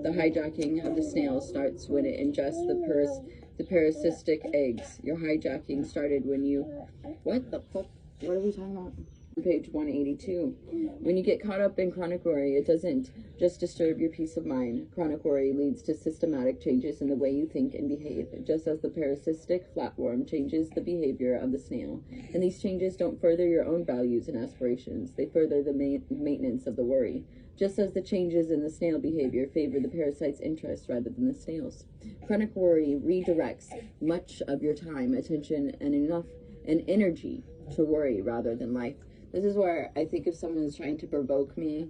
The hijacking of the snail starts when it ingests the parasitic eggs. Your hijacking started when you... What the fuck? What are we talking about? Page 182. When you get caught up in chronic worry, it doesn't just disturb your peace of mind. Chronic worry leads to systematic changes in the way you think and behave, just as the parasitic flatworm changes the behavior of the snail. And these changes don't further your own values and aspirations. They further the maintenance of the worry, just as the changes in the snail behavior favor the parasite's interests rather than the snail's. Chronic worry redirects much of your time, attention, and energy to worry rather than life. This is where I think if someone is trying to provoke me,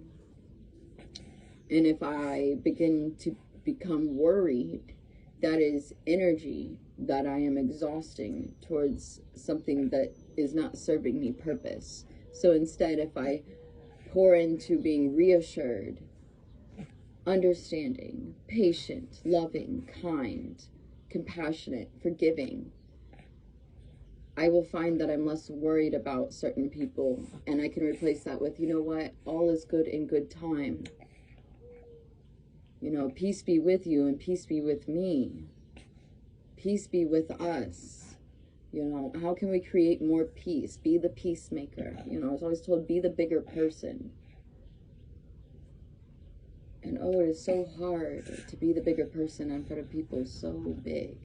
and if I begin to become worried, that is energy that I am exhausting towards something that is not serving me purpose. So instead, if I pour into being reassured, understanding, patient, loving, kind, compassionate, forgiving, I will find that I'm less worried about certain people, and I can replace that with, you know what, all is good in good time. You know, peace be with you and peace be with me. Peace be with us. You know, how can we create more peace? Be the peacemaker. You know, I was always told, be the bigger person. And oh, it is so hard to be the bigger person in front of people so big.